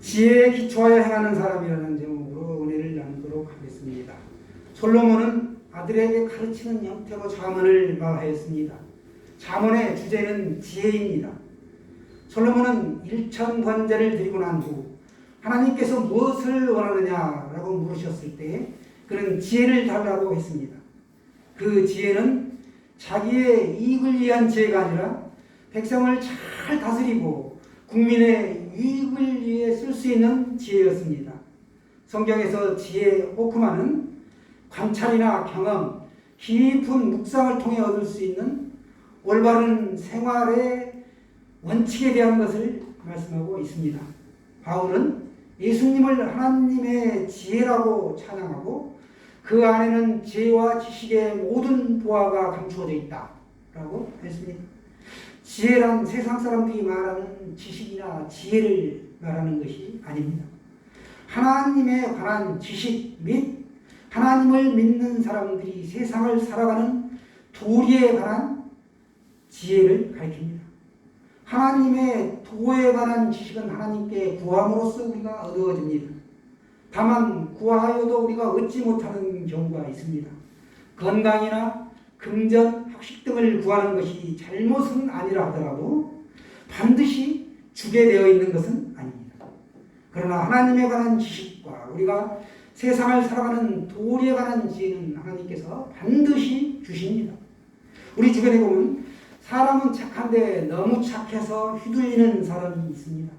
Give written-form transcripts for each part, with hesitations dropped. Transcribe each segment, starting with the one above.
지혜에 기초하여 행하는 사람이라는 제목으로 은혜를 나누도록 하겠습니다. 솔로몬은 아들에게 가르치는 형태로 잠언을 말하였습니다. 잠언의 주제는 지혜입니다. 솔로몬은 일천번제를 드리고 난 후 하나님께서 무엇을 원하느냐라고 물으셨을 때 그는 지혜를 달라고 했습니다. 그 지혜는 자기의 이익을 위한 지혜가 아니라 백성을 잘 다스리고 국민의 유익을 위해 쓸 수 있는 지혜였습니다. 성경에서 지혜의 호크마는 관찰이나 경험, 깊은 묵상을 통해 얻을 수 있는 올바른 생활의 원칙에 대한 것을 말씀하고 있습니다. 바울은 예수님을 하나님의 지혜라고 찬양하고 그 안에는 지혜와 지식의 모든 보화가 감추어져 있다라고 했습니다. 지혜란 세상 사람들이 말하는 지식이나 지혜를 말하는 것이 아닙니다. 하나님에 관한 지식 및 하나님을 믿는 사람들이 세상을 살아가는 도리에 관한 지혜를 가리킵니다. 하나님의 도에 관한 지식은 하나님께 구함으로써 우리가 얻어집니다. 다만 구하여도 우리가 얻지 못하는 경우가 있습니다. 건강이나 금전, 학식 등을 구하는 것이 잘못은 아니라 하더라도 반드시 주게 되어 있는 것은 아닙니다. 그러나 하나님에 관한 지식과 우리가 세상을 살아가는 도리에 관한 지혜는 하나님께서 반드시 주십니다. 우리 주변에 보면 사람은 착한데 너무 착해서 휘둘리는 사람이 있습니다.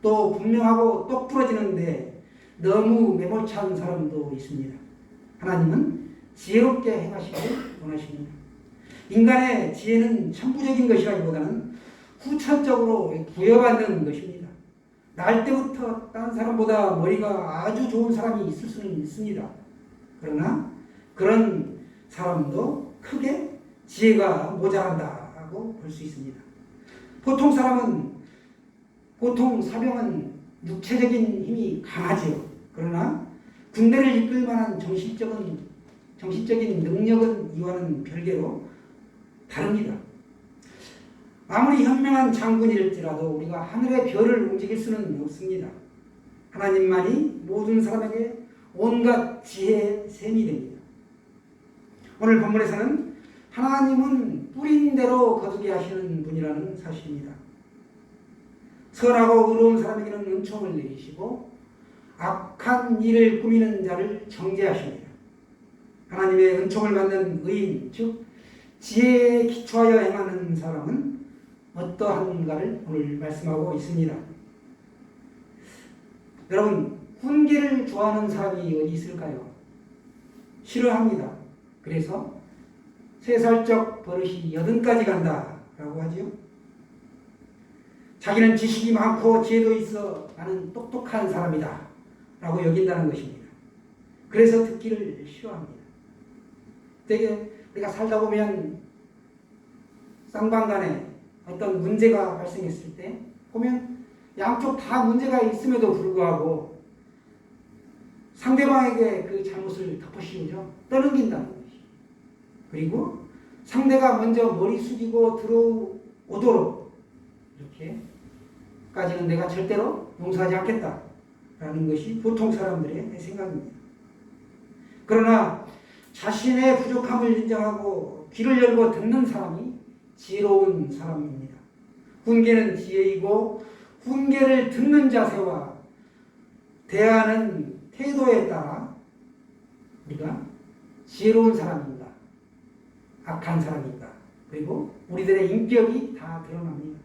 또 분명하고 똑 부러지는데 너무 매몰찬 사람도 있습니다. 하나님은 지혜롭게 행하시길 원하십니다. 인간의 지혜는 천부적인 것이라기보다는 후천적으로 부여받는 것입니다. 날 때부터 다른 사람보다 머리가 아주 좋은 사람이 있을 수는 있습니다. 그러나 그런 사람도 크게 지혜가 모자란다고 볼 수 있습니다. 보통 사병은 육체적인 힘이 강하지요. 그러나 군대를 이끌 만한 정신적인 능력은 이와는 별개로 다릅니다. 아무리 현명한 장군일지라도 우리가 하늘의 별을 움직일 수는 없습니다. 하나님만이 모든 사람에게 온갖 지혜의 샘이 됩니다. 오늘 본문에서는 하나님은 뿌린 대로 거두게 하시는 분이라는 사실입니다. 선하고 의로운 사람에게는 은총을 내리시고 악한 일을 꾸미는 자를 정죄하십니다. 하나님의 은총을 받는 의인, 즉 지혜에 기초하여 행하는 사람은 어떠한가를 오늘 말씀하고 있습니다. 여러분, 훈계를 좋아하는 사람이 어디 있을까요? 싫어합니다. 그래서 3살적 버릇이 80까지 간다라고 하죠. 자기는 지식이 많고 지혜도 있어 나는 똑똑한 사람이다 라고 여긴다는 것입니다. 그래서 듣기를 싫어합니다. 되게 우리가 살다 보면 쌍방간에 어떤 문제가 발생했을 때 보면 양쪽 다 문제가 있음에도 불구하고 상대방에게 그 잘못을 덮어씌우죠. 떠넘긴다는 것이. 그리고 상대가 먼저 머리 숙이고 들어오도록 이렇게까지는 내가 절대로 용서하지 않겠다라는 것이 보통 사람들의 생각입니다. 그러나 자신의 부족함을 인정하고 귀를 열고 듣는 사람이 지혜로운 사람입니다. 훈계는 지혜이고 훈계를 듣는 자세와 대하는 태도에 따라 우리가 지혜로운 사람인가 악한 사람인가 그리고 우리들의 인격이 다 드러납니다.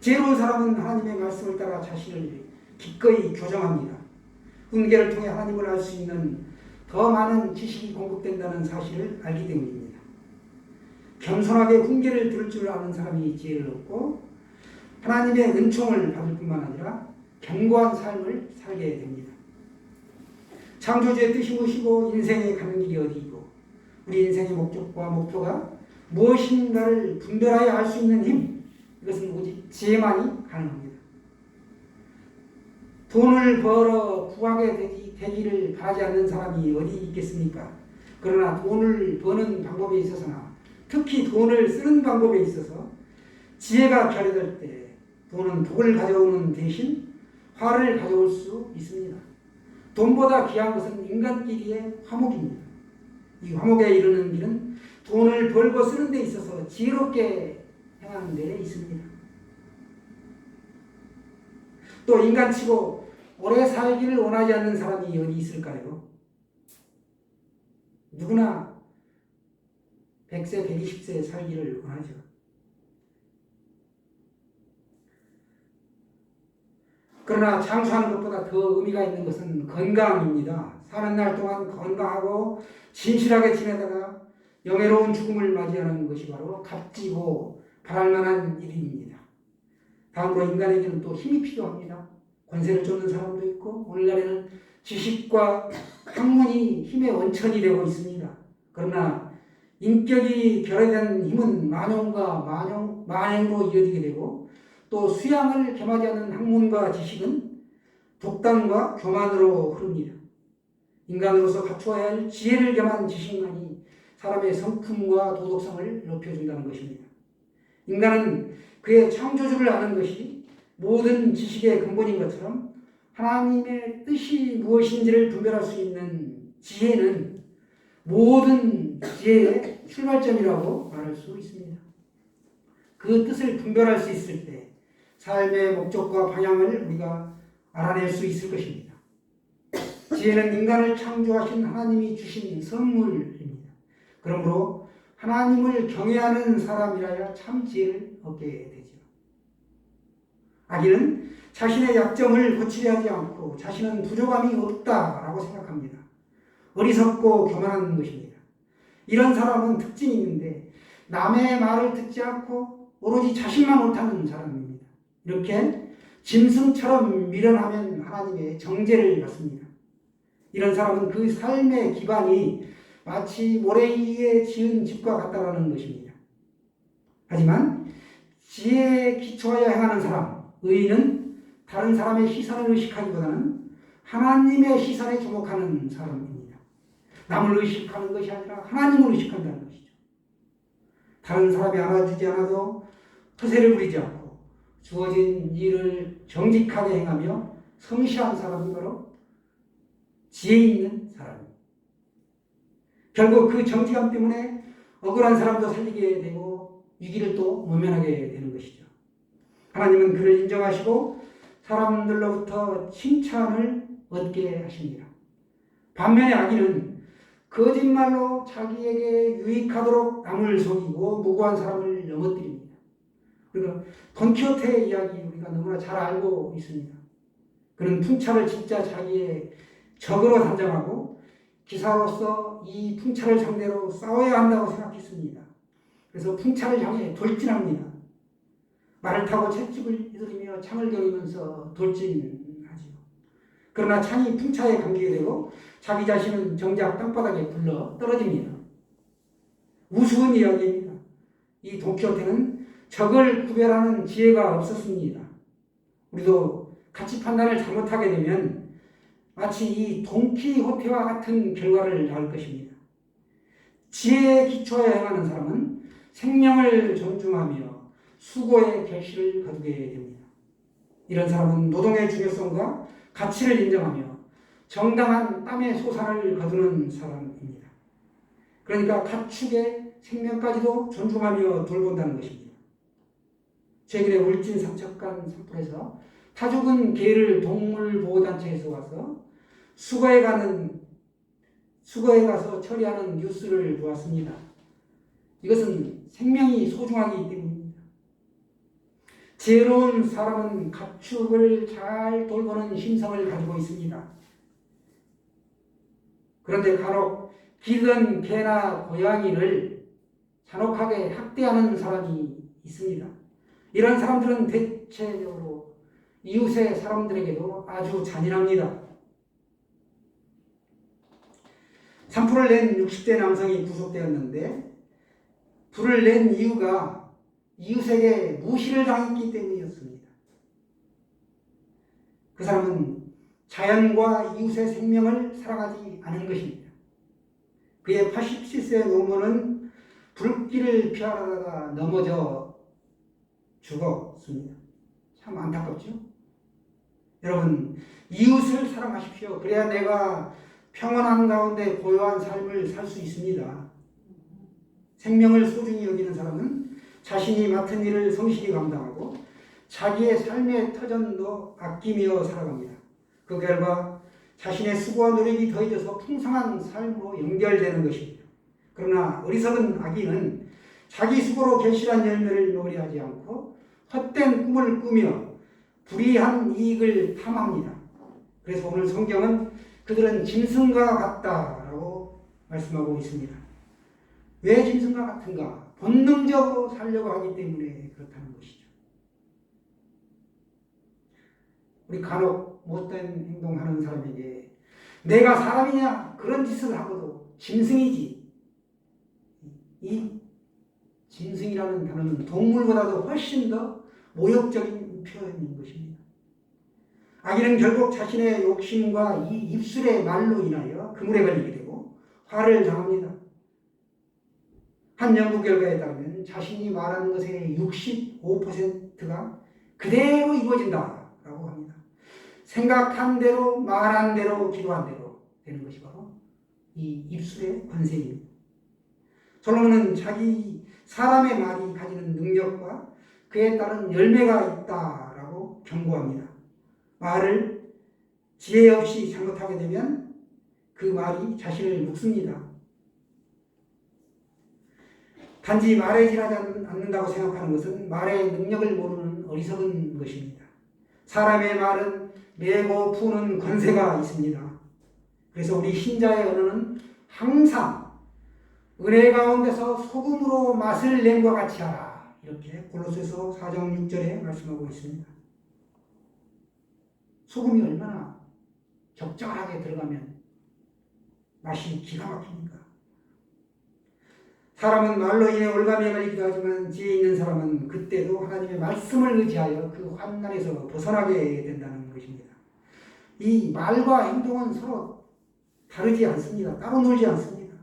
지혜로운 사람은 하나님의 말씀을 따라 자신을 기꺼이 교정합니다. 훈계를 통해 하나님을 알 수 있는 더 많은 지식이 공급된다는 사실을 알기 때문입니다. 겸손하게 훈계를 들을 줄 아는 사람이 지혜를 얻고 하나님의 은총을 받을 뿐만 아니라 견고한 삶을 살게 됩니다. 창조주의 뜻이 무엇이고 인생에 가는 길이 어디이고 우리 인생의 목적과 목표가 무엇인가를 분별하여 알 수 있는 힘, 이것은 오직 지혜만이 가능합니다. 돈을 벌어 부하게 되기를 바라지 않는 사람이 어디 있겠습니까? 그러나 돈을 버는 방법에 있어서나 특히 돈을 쓰는 방법에 있어서 지혜가 결여될 때 돈은 복을 가져오는 대신 화를 가져올 수 있습니다. 돈보다 귀한 것은 인간끼리의 화목입니다. 이 화목에 이르는 길은 돈을 벌고 쓰는 데 있어서 지혜롭게 행하는 데 있습니다. 또 인간치고 오래 살기를 원하지 않는 사람이 어디 있을까요? 누구나 100세, 120세 살기를 원하죠. 그러나 장수하는 것보다 더 의미가 있는 것은 건강입니다. 사는 날 동안 건강하고 진실하게 지내다가 영예로운 죽음을 맞이하는 것이 바로 값지고 바랄 만한 일입니다. 다음으로 인간에게는 또 힘이 필요합니다. 권세를 쫓는 사람도 있고 오늘날에는 지식과 학문이 힘의 원천이 되고 있습니다. 그러나 인격이 결여된 힘은 만용으로 이어지게 되고 또 수양을 겸하지 않는 학문과 지식은 독단과 교만으로 흐릅니다. 인간으로서 갖추어야 할 지혜를 겸한 지식만이 사람의 성품과 도덕성을 높여준다는 것입니다. 인간은 그의 창조주를 아는 것이 모든 지식의 근본인 것처럼 하나님의 뜻이 무엇인지를 분별할 수 있는 지혜는 모든 지혜의 출발점이라고 말할 수 있습니다. 그 뜻을 분별할 수 있을 때 삶의 목적과 방향을 우리가 알아낼 수 있을 것입니다. 지혜는 인간을 창조하신 하나님이 주신 선물입니다. 그러므로 하나님을 경외하는 사람이라야 참 지혜를 얻게 되죠. 악인은 자신의 약점을 고치려 하지 않고 자신은 부족함이 없다라고 생각합니다. 어리석고 교만한 것입니다. 이런 사람은 특징이 있는데 남의 말을 듣지 않고 오로지 자신만 옳다는 사람입니다. 이렇게 짐승처럼 미련하면 하나님의 정죄를 받습니다. 이런 사람은 그 삶의 기반이 마치 모래 위에 지은 집과 같다라는 것입니다. 하지만 지혜에 기초하여 행하는 사람, 의인은 다른 사람의 시선을 의식하기보다는 하나님의 시선에 주목하는 사람입니다. 남을 의식하는 것이 아니라 하나님을 의식한다는 것이죠. 다른 사람이 알아주지 않아도 허세를 부리지 않고 주어진 일을 정직하게 행하며 성실한 사람이 바로 지혜 있는 사람입니다. 결국 그 정직함 때문에 억울한 사람도 살리게 되고 위기를 또 모면하게 되는 것이죠. 하나님은 그를 인정하시고 사람들로부터 칭찬을 얻게 하십니다. 반면에 악인은 거짓말로 자기에게 유익하도록 남을 속이고 무고한 사람을 넘어뜨립니다. 그러니까 돈키호테의 이야기 우리가 너무나 잘 알고 있습니다. 그는 풍차를 진짜 자기의 적으로 단정하고 기사로서 이 풍차를 상대로 싸워야 한다고 생각했습니다. 그래서 풍차를 향해 돌진합니다. 말을 타고 채찍을 휘두르며 창을 겨누면서 돌진하지요. 그러나 창이 풍차에 감기게 되고 자기 자신은 정작 땅바닥에 굴러 떨어집니다. 우스운 이야기입니다. 이 돈키호테는 적을 구별하는 지혜가 없었습니다. 우리도 가치 판단을 잘못하게 되면 마치 이 돈키호테와 같은 결과를 낳을 것입니다. 지혜에 기초하여 행하는 사람은 생명을 존중하며 수고의 결실을 거두게 됩니다. 이런 사람은 노동의 중요성과 가치를 인정하며 정당한 땀의 소산을 거두는 사람입니다. 그러니까 가축의 생명까지도 존중하며 돌본다는 것입니다. 최근에 울진 삼척간 산불에서 타 죽은 개를 동물보호단체에서 와서 수거에 가서 처리하는 뉴스를 보았습니다. 이것은 생명이 소중하기 때문입니다. 지혜로운 사람은 가축을 잘 돌보는 심성을 가지고 있습니다. 그런데 간혹 기르던 개나 고양이를 잔혹하게 학대하는 사람이 있습니다. 이런 사람들은 대체적으로 이웃의 사람들에게도 아주 잔인합니다. 산불을 낸 60대 남성이 구속되었는데 불을 낸 이유가 이웃에게 무시를 당했기 때문이었습니다. 그 사람은 자연과 이웃의 생명을 사랑하지 않은 것입니다. 그의 87세 노모는 불길을 피하다가 넘어져 죽었습니다. 참 안타깝죠? 여러분, 이웃을 사랑하십시오. 그래야 내가 평온한 가운데 고요한 삶을 살 수 있습니다. 생명을 소중히 여기는 사람은 자신이 맡은 일을 성실히 감당하고 자기의 삶의 터전도 아끼며 살아갑니다. 그 결과 자신의 수고와 노력이 더해져서 풍성한 삶으로 연결되는 것입니다. 그러나 어리석은 악인은 자기 수고로 결실한 열매를 노래하지 않고 헛된 꿈을 꾸며 불이한 이익을 탐합니다. 그래서 오늘 성경은 그들은 짐승과 같다라고 말씀하고 있습니다. 왜 짐승과 같은가? 본능적으로 살려고 하기 때문에 그렇다는 것이죠. 우리 간혹 못된 행동하는 사람에게 내가 사람이냐? 그런 짓을 하고도 짐승이지. 이 짐승이라는 단어는 동물보다도 훨씬 더 모욕적인 표현인 것입니다. 악인은 결국 자신의 욕심과 이 입술의 말로 인하여 그물에 걸리게 되고 화를 당합니다. 한 연구 결과에 따르면 자신이 말하는 것의 65%가 그대로 이루어진다라고 합니다. 생각한 대로, 말한 대로, 기도한 대로 되는 것이 바로 이 입술의 권세입니다. 솔로몬은 사람의 말이 가지는 능력과 그에 따른 열매가 있다라고 경고합니다. 말을 지혜 없이 잘못하게 되면 그 말이 자신을 묶습니다. 단지 말에 지나지 않는다고 생각하는 것은 말의 능력을 모르는 어리석은 것입니다. 사람의 말은 매고 푸는 권세가 있습니다. 그래서 우리 신자의 언어는 항상 은혜 가운데서 소금으로 맛을 낸과 같이 하라. 이렇게 골로새서 4장 6절에 말씀하고 있습니다. 소금이 얼마나 적절하게 들어가면 맛이 기가 막힙니까? 사람은 말로 인해 올가미에 걸리기도 하지만 지혜 있는 사람은 그때도 하나님의 말씀을 의지하여 그 환난에서 벗어나게 된다는 것입니다. 이 말과 행동은 서로 다르지 않습니다. 따로 놀지 않습니다.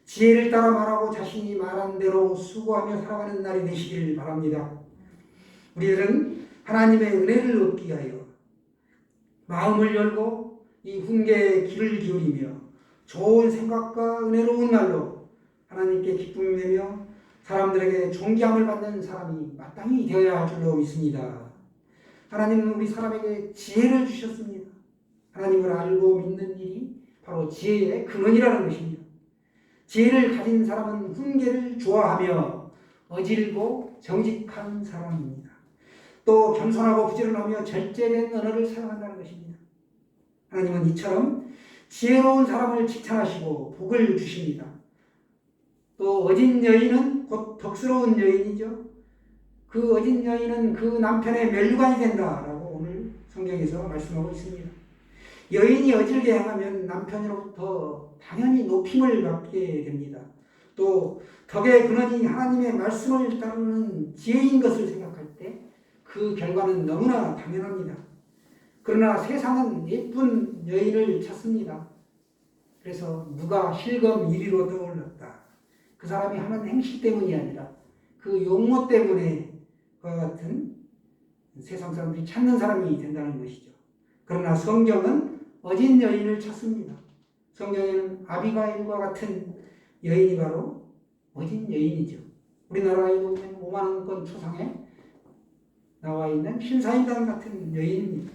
지혜를 따라 말하고 자신이 말한 대로 수고하며 살아가는 날이 되시길 바랍니다. 우리들은 하나님의 은혜를 얻기 위하여 마음을 열고 이 훈계에 귀를 기울이며 좋은 생각과 은혜로운 말로 하나님께 기쁨을 내며 사람들에게 존귀함을 받는 사람이 마땅히 되어야 할 줄로 믿습니다. 하나님은 우리 사람에게 지혜를 주셨습니다. 하나님을 알고 믿는 일이 바로 지혜의 근원이라는 것입니다. 지혜를 가진 사람은 훈계를 좋아하며 어질고 정직한 사람입니다. 또 겸손하고 부지런하며 절제된 언어를 사용한다는 것입니다. 하나님은 이처럼 지혜로운 사람을 칭찬하시고 복을 주십니다. 또 어진 여인은 곧 덕스러운 여인이죠. 그 어진 여인은 그 남편의 멸류관이 된다라고 오늘 성경에서 말씀하고 있습니다. 여인이 어질게 행하면 남편으로부터 당연히 높임을 받게 됩니다. 또 덕의 근원이 하나님의 말씀을 따르는 지혜인 것을 생각할 때 그 결과는 너무나 당연합니다. 그러나 세상은 예쁜 여인을 찾습니다. 그래서 누가 실검 1위로 떠올랐다. 그 사람이 하는 행실 때문이 아니라 그 용모 때문에 그와 같은 세상 사람들이 찾는 사람이 된다는 것이죠. 그러나 성경은 어진 여인을 찾습니다. 성경에는 아비가일과 같은 여인이 바로 어진 여인이죠. 우리나라에 보면 5만 원권 초상에 나와 있는 신사임당 같은 여인입니다.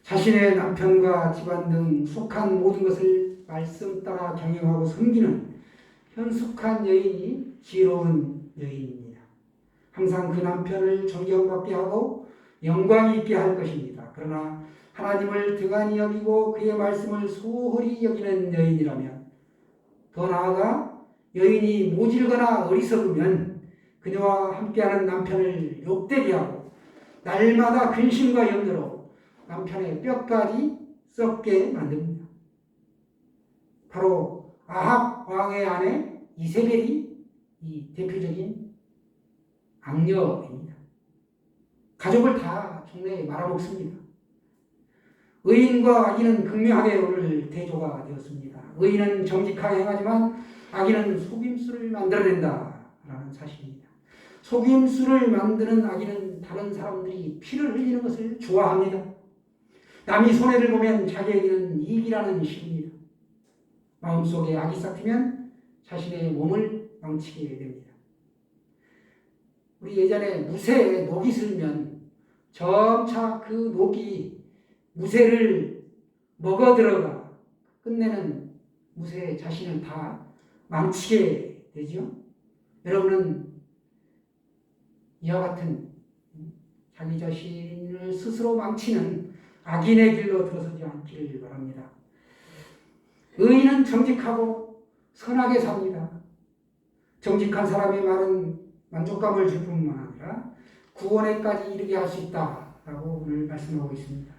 자신의 남편과 집안 등 속한 모든 것을 말씀 따라 경영하고 섬기는 현숙한 여인이 지혜로운 여인입니다. 항상 그 남편을 존경받게 하고 영광 있게 할 것입니다. 그러나 하나님을 등한히 여기고 그의 말씀을 소홀히 여기는 여인이라면, 더 나아가 여인이 모질거나 어리석으면 그녀와 함께하는 남편을 욕되게 하고 날마다 근심과 염려로 남편의 뼈까지 썩게 만듭니다. 바로 아합 왕의 아내 이세벨이 이 대표적인 악녀입니다. 가족을 다 종래에 말아먹습니다. 의인과 악인은 극명하게 오늘 대조가 되었습니다. 의인은 정직하게 행하지만 악인은 속임수를 만들어낸다라는 사실입니다. 속임수를 만드는 악인은 다른 사람들이 피를 흘리는 것을 좋아합니다. 남이 손해를 보면 자기에게는 이익이라는 식입니다. 마음속에 악이 싹트면 자신의 몸을 망치게 됩니다. 우리 예전에 무새에 녹이 슬면 점차 그 녹이 무새를 먹어 들어가 끝내는 무새 자신을 다 망치게 되죠. 여러분은 이와 같은 자기 자신을 스스로 망치는 악인의 길로 들어서지 않기를 바랍니다. 의인은 정직하고 선하게 삽니다. 정직한 사람의 말은 만족감을 줄 뿐만 아니라 구원에까지 이르게 할 수 있다라고 오늘 말씀하고 있습니다.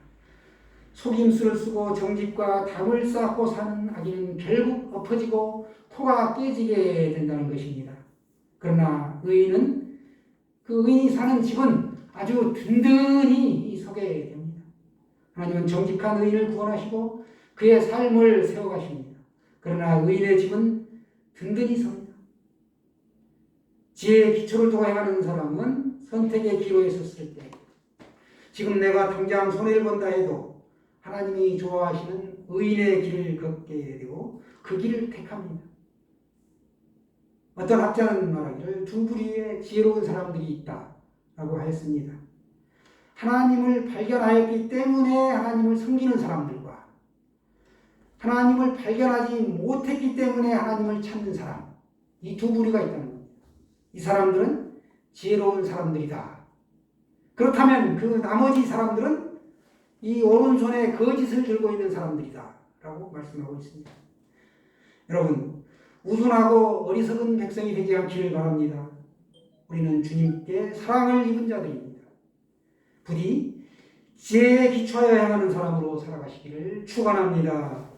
속임수를 쓰고 정직과 담을 쌓고 사는 악인은 결국 엎어지고 토가 깨지게 된다는 것입니다. 그러나 의인은 그 의인이 사는 집은 아주 든든히 서게 됩니다. 하나님은 정직한 의인을 구원하시고 그의 삶을 세워가십니다. 그러나 의인의 집은 든든히 섭니다. 지혜의 기초를 두고 행하는 사람은 선택의 기로에 섰을 때 지금 내가 당장 손해를 본다 해도 하나님이 좋아하시는 의인의 길을 걷게 되고 그 길을 택합니다. 어떤 학자는 말하기를 두 부류의 지혜로운 사람들이 있다라고 하였습니다. 하나님을 발견하였기 때문에 하나님을 섬기는 사람들과 하나님을 발견하지 못했기 때문에 하나님을 찾는 사람, 이 두 부류가 있다는 겁니다. 이 사람들은 지혜로운 사람들이다. 그렇다면 그 나머지 사람들은 이 오른손에 거짓을 들고 있는 사람들이다 라고 말씀하고 있습니다. 여러분, 우둔하고 어리석은 백성이 되지 않기를 바랍니다. 우리는 주님께 사랑을 입은 자들입니다. 부디 지혜에 기초하여 행하는 사람으로 살아가시기를 축원합니다.